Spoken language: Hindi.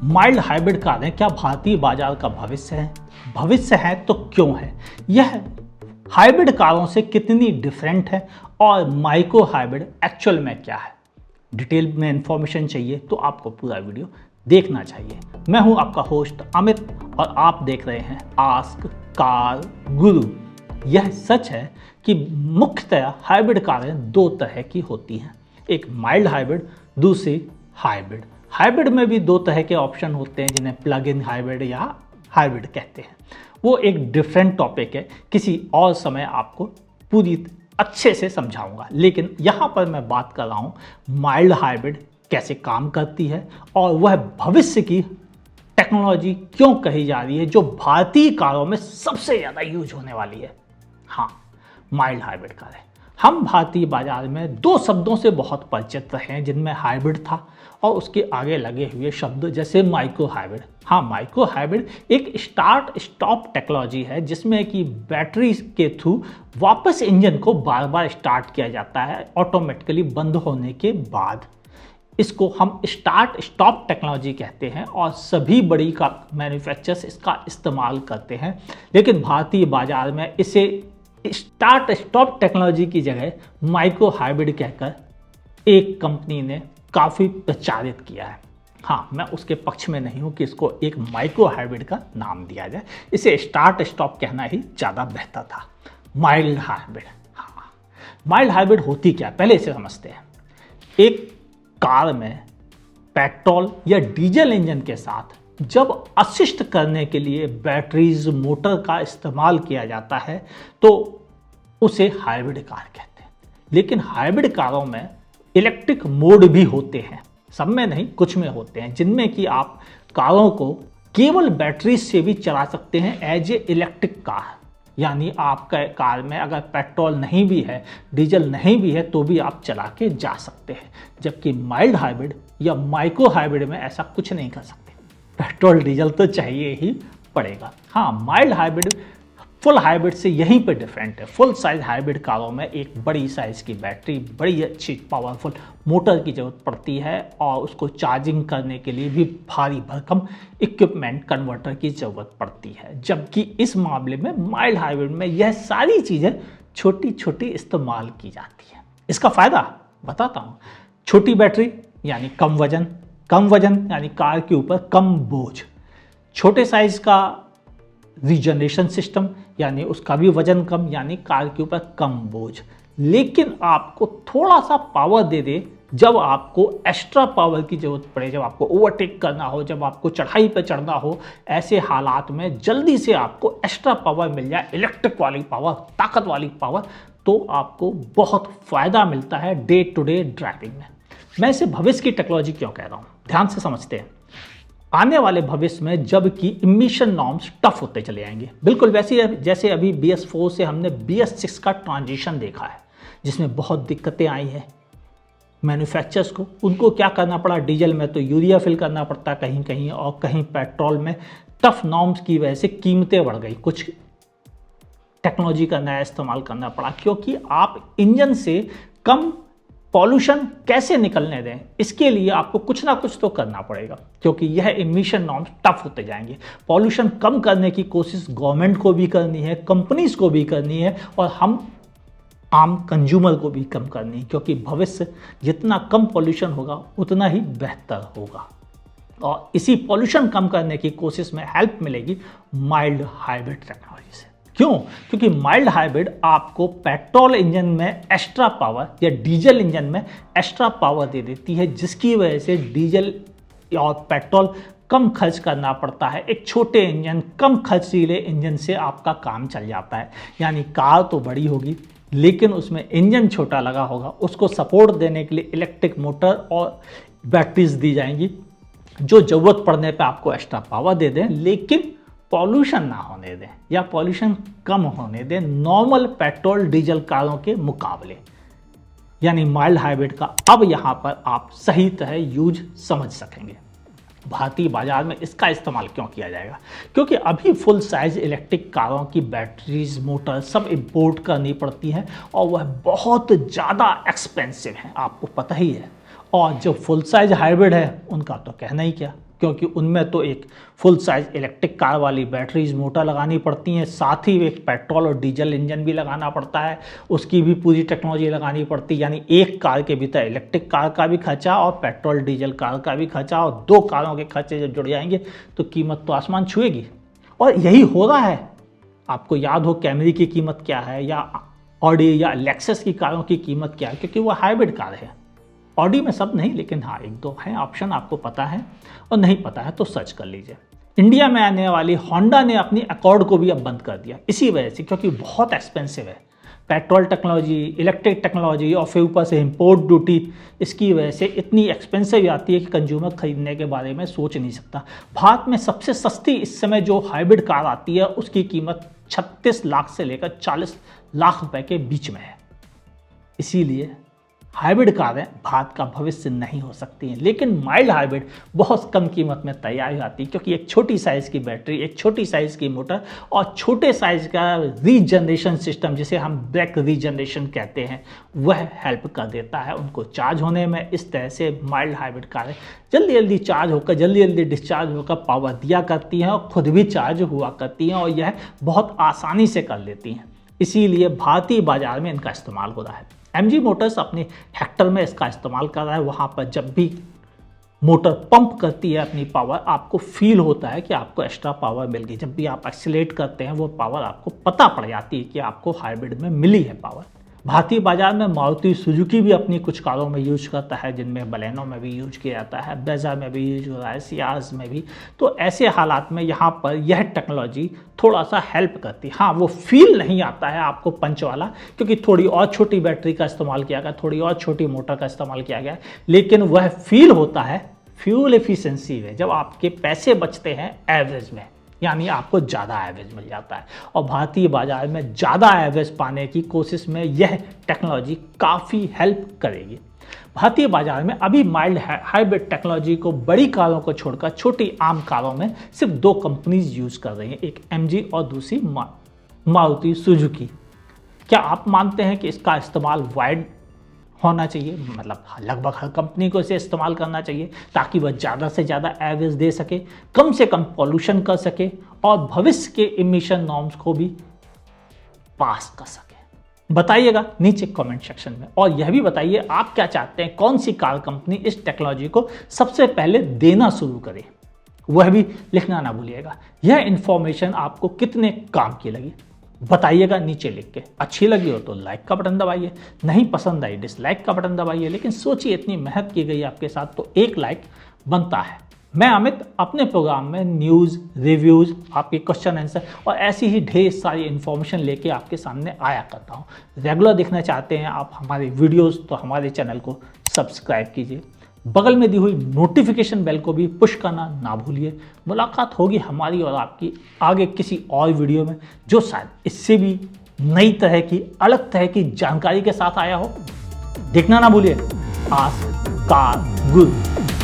माइल्ड हाइब्रिड कारें क्या भारतीय बाजार का भविष्य है? भविष्य है तो क्यों है? यह हाइब्रिड कारों से कितनी डिफरेंट है और माइक्रो हाइब्रिड एक्चुअल में क्या है? डिटेल में इंफॉर्मेशन चाहिए तो आपको पूरा वीडियो देखना चाहिए। मैं हूं आपका होस्ट अमित और आप देख रहे हैं आस्क कार गुरु। यह सच है कि मुख्यतः हाइब्रिड कारें दो तरह की होती हैं, एक माइल्ड हाइब्रिड, दूसरी हाइब्रिड। हाइब्रिड में भी दो तरह के ऑप्शन होते हैं जिन्हें प्लग इन हाइब्रिड या हाइब्रिड कहते हैं। वो एक डिफरेंट टॉपिक है, किसी और समय आपको पूरी अच्छे से समझाऊंगा। लेकिन यहाँ पर मैं बात कर रहा हूँ माइल्ड हाइब्रिड कैसे काम करती है और वह भविष्य की टेक्नोलॉजी क्यों कही जा रही है जो भारतीय कारों में सबसे ज़्यादा यूज होने वाली है। हाँ, माइल्ड हाइब्रिड कारें। हम भारतीय बाजार में दो शब्दों से बहुत परिचित रहे हैं जिनमें हाइब्रिड था और उसके आगे लगे हुए शब्द जैसे माइक्रो हाइब्रिड। हाँ, माइक्रो हाइब्रिड एक स्टार्ट स्टॉप टेक्नोलॉजी है जिसमें कि बैटरी के थ्रू वापस इंजन को बार बार स्टार्ट किया जाता है ऑटोमेटिकली बंद होने के बाद। इसको हम स्टार्ट स्टॉप टेक्नोलॉजी कहते हैं और सभी बड़ी का मैन्युफैक्चरर्स इसका इस्तेमाल करते हैं। लेकिन भारतीय बाजार में इसे स्टार्ट स्टॉप टेक्नोलॉजी की जगह माइक्रो हाइब्रिड कहकर एक कंपनी ने काफ़ी प्रचारित किया है। हाँ, मैं उसके पक्ष में नहीं हूँ कि इसको एक माइक्रो हाइब्रिड का नाम दिया जाए, इसे स्टार्ट स्टॉप कहना ही ज़्यादा बेहतर था। Mild hybrid. हाँ, माइल्ड हाइब्रिड होती क्या, पहले इसे समझते हैं। एक कार में पेट्रोल या डीजल इंजन के साथ जब असिस्ट करने के लिए बैटरीज मोटर का इस्तेमाल किया जाता है तो उसे हाइब्रिड कार कहते हैं। लेकिन हाइब्रिड कारों में इलेक्ट्रिक मोड भी होते हैं, सब में नहीं कुछ में होते हैं, जिनमें कि आप कारों को केवल बैटरी से भी चला सकते हैं एज ए इलेक्ट्रिक कार। यानी आपका कार में अगर पेट्रोल नहीं भी है, डीजल नहीं भी है तो भी आप चला के जा सकते हैं। जबकि माइल्ड हाइब्रिड या माइक्रो हाइब्रिड में ऐसा कुछ नहीं कर सकते, पेट्रोल डीजल तो चाहिए ही पड़ेगा। हाँ, माइल्ड हाइब्रिड फुल हाइब्रिड से यहीं पे डिफरेंट है। फुल साइज हाइब्रिड कारों में एक बड़ी साइज की बैटरी, बड़ी अच्छी पावरफुल मोटर की जरूरत पड़ती है और उसको चार्जिंग करने के लिए भी भारी भरकम इक्विपमेंट कन्वर्टर की जरूरत पड़ती है। जबकि इस मामले में माइल्ड हाइब्रिड में यह सारी चीज़ें छोटी छोटी इस्तेमाल की जाती है। इसका फ़ायदा बताता हूँ। छोटी बैटरी यानी कम वजन यानी कार के ऊपर कम बोझ। छोटे साइज का रीजनरेशन सिस्टम यानी उसका भी वजन कम, यानी कार के ऊपर कम बोझ। लेकिन आपको थोड़ा सा पावर दे दे जब आपको एक्स्ट्रा पावर की जरूरत पड़े, जब आपको ओवरटेक करना हो, जब आपको चढ़ाई पर चढ़ना हो, ऐसे हालात में जल्दी से आपको एक्स्ट्रा पावर मिल जाए, इलेक्ट्रिक वाली पावर, ताकत वाली पावर, तो आपको बहुत फ़ायदा मिलता है डे टू डे ड्राइविंग में। मैं इसे भविष्य की टेक्नोलॉजी क्यों कह रहा हूँ, ध्यान से समझते हैं। आने वाले भविष्य में जबकि इमिशन नॉर्म्स टफ होते चले जाएंगे, बिल्कुल वैसे जैसे अभी BS4 से हमने BS6 का ट्रांजिशन देखा है जिसमें बहुत दिक्कतें आई हैं मैन्युफैक्चरर्स को। उनको क्या करना पड़ा, डीजल में तो यूरिया फिल करना पड़ता कहीं कहीं, और कहीं पेट्रोल में टफ नॉर्म्स की वजह से कीमतें बढ़ गई, कुछ टेक्नोलॉजी का नया इस्तेमाल करना पड़ा। क्योंकि आप इंजन से कम पॉल्यूशन कैसे निकलने दें, इसके लिए आपको कुछ ना कुछ तो करना पड़ेगा, क्योंकि यह इमिशन नॉर्म्स टफ होते जाएंगे। पॉल्यूशन कम करने की कोशिश गवर्नमेंट को भी करनी है, कंपनीज को भी करनी है, और हम आम कंज्यूमर को भी कम करनी है, क्योंकि भविष्य जितना कम पॉल्यूशन होगा उतना ही बेहतर होगा। और इसी पॉल्यूशन कम करने की कोशिश में हेल्प मिलेगी माइल्ड हाइब्रिड टेक्नोलॉजी से। क्यों? क्योंकि माइल्ड हाइब्रिड आपको पेट्रोल इंजन में एक्स्ट्रा पावर या डीजल इंजन में एक्स्ट्रा पावर दे देती है, जिसकी वजह से डीजल और पेट्रोल कम खर्च करना पड़ता है। एक छोटे इंजन, कम खर्चीले इंजन से आपका काम चल जाता है। यानी कार तो बड़ी होगी लेकिन उसमें इंजन छोटा लगा होगा, उसको सपोर्ट देने के लिए इलेक्ट्रिक मोटर और बैटरीज दी जाएंगी जो ज़रूरत पड़ने पर आपको एक्स्ट्रा पावर दे दें, लेकिन पॉल्यूशन ना होने दें या पॉल्यूशन कम होने दें नॉर्मल पेट्रोल डीजल कारों के मुकाबले। यानी माइल्ड हाइब्रिड का अब यहाँ पर आप सही तरह यूज समझ सकेंगे। भारतीय बाजार में इसका इस्तेमाल क्यों किया जाएगा? क्योंकि अभी फुल साइज इलेक्ट्रिक कारों की बैटरीज, मोटर सब इंपोर्ट करनी पड़ती हैं और वह बहुत ज़्यादा एक्सपेंसिव है, आपको पता ही है। और जो फुल साइज हाइब्रिड है उनका तो कहना ही क्या, क्योंकि उनमें तो एक फुल साइज इलेक्ट्रिक कार वाली बैटरीज मोटर लगानी पड़ती हैं, साथ ही एक पेट्रोल और डीजल इंजन भी लगाना पड़ता है, उसकी भी पूरी टेक्नोलॉजी लगानी पड़ती है। यानी एक कार के भीतर इलेक्ट्रिक कार का भी खर्चा और पेट्रोल डीजल कार का भी खर्चा, और 2 कारों के खर्चे जब जुड़ जाएंगे तो कीमत तो आसमान छुएगी। और यही हो रहा है। आपको याद हो कैमरी की कीमत क्या है, या ऑडी या लेक्सस की कारों की कीमत क्या है, क्योंकि वो हाइब्रिड कार है। ऑडी में सब नहीं, लेकिन हाँ 1-2 हैं ऑप्शन, आपको पता है, और नहीं पता है तो सर्च कर लीजिए। इंडिया में आने वाली होंडा ने अपनी अकॉर्ड को भी अब बंद कर दिया इसी वजह से, क्योंकि बहुत एक्सपेंसिव है। पेट्रोल टेक्नोलॉजी, इलेक्ट्रिक टेक्नोलॉजी और फिर ऊपर से इंपोर्ट ड्यूटी, इसकी वजह से इतनी एक्सपेंसिव आती है कि कंज्यूमर खरीदने के बारे में सोच नहीं सकता। भारत में सबसे सस्ती इस समय जो हाइब्रिड कार आती है उसकी कीमत 36 लाख से लेकर 40 लाख रुपए के बीच में है। इसीलिए हाइब्रिड कारें भारत का भविष्य नहीं हो सकती हैं। लेकिन माइल्ड हाइब्रिड बहुत कम कीमत में तैयार हो जाती है, क्योंकि एक छोटी साइज़ की बैटरी, एक छोटी साइज़ की मोटर और छोटे साइज़ का रीजनरेशन सिस्टम, जिसे हम बैक रीजनरेशन कहते हैं, वह हेल्प कर देता है उनको चार्ज होने में। इस तरह से माइल्ड हाइब्रिड कारें जल्दी जल्दी चार्ज होकर, जल्दी जल्दी डिस्चार्ज होकर पावर दिया करती हैं और खुद भी चार्ज हुआ करती हैं, और यह बहुत आसानी से कर लेती हैं। इसीलिए भारतीय बाजार में इनका इस्तेमाल हो रहा है। MG मोटर्स अपने हेक्टर में इसका इस्तेमाल कर रहा है। वहाँ पर जब भी मोटर पंप करती है अपनी पावर, आपको फील होता है कि आपको एक्स्ट्रा पावर मिल गई। जब भी आप एक्सीलरेट करते हैं वो पावर आपको पता पड़ जाती है कि आपको हाइब्रिड में मिली है पावर। भारतीय बाजार में मारुति सुजुकी भी अपनी कुछ कारों में यूज करता है, जिनमें बलेनो में भी यूज किया जाता है, ब्रेजा में भी यूज हो रहा है, सियाज में भी। तो ऐसे हालात में यहाँ पर यह टेक्नोलॉजी थोड़ा सा हेल्प करती है। हाँ, वो फील नहीं आता है आपको पंच वाला, क्योंकि थोड़ी और छोटी बैटरी का इस्तेमाल किया गया, थोड़ी और छोटी मोटर का इस्तेमाल किया गया, लेकिन वह फील होता है फ्यूल एफिशिएंसी में, जब आपके पैसे बचते हैं एवरेज में, यानी आपको ज़्यादा एवरेज मिल जाता है। और भारतीय बाजार में ज़्यादा एवरेज पाने की कोशिश में यह टेक्नोलॉजी काफ़ी हेल्प करेगी। भारतीय बाजार में अभी माइल्ड हाइब्रिड टेक्नोलॉजी को बड़ी कारों को छोड़कर छोटी आम कारों में सिर्फ 2 कंपनीज यूज कर रही हैं, एक MG और दूसरी मारुति सुजुकी। क्या आप मानते हैं कि इसका इस्तेमाल वाइड होना चाहिए? मतलब लगभग हर कंपनी को इसे इस्तेमाल करना चाहिए, ताकि वह ज़्यादा से ज़्यादा एवरेज दे सके, कम से कम पॉल्यूशन कर सके और भविष्य के इमिशन नॉर्म्स को भी पास कर सके। बताइएगा नीचे कमेंट सेक्शन में, और यह भी बताइए आप क्या चाहते हैं, कौन सी कार कंपनी इस टेक्नोलॉजी को सबसे पहले देना शुरू करे, वह भी लिखना ना भूलिएगा। यह इंफॉर्मेशन आपको कितने काम की लगी बताइएगा नीचे लिख के। अच्छी लगी हो तो लाइक का बटन दबाइए, नहीं पसंद आई डिसलाइक का बटन दबाइए, लेकिन सोचिए इतनी मेहनत की गई आपके साथ तो एक लाइक बनता है। मैं अमित अपने प्रोग्राम में न्यूज़, रिव्यूज़, आपके क्वेश्चन आंसर और ऐसी ही ढेर सारी इन्फॉर्मेशन लेके आपके सामने आया करता हूँ। रेगुलर देखना चाहते हैं आप हमारे वीडियोज़ तो हमारे चैनल को सब्सक्राइब कीजिए, बगल में दी हुई नोटिफिकेशन बेल को भी पुश करना ना भूलिए। मुलाकात होगी हमारी और आपकी आगे किसी और वीडियो में, जो शायद इससे भी नई तरह की, अलग तरह की जानकारी के साथ आया हो। देखना ना भूलिए। आज कार गुरु।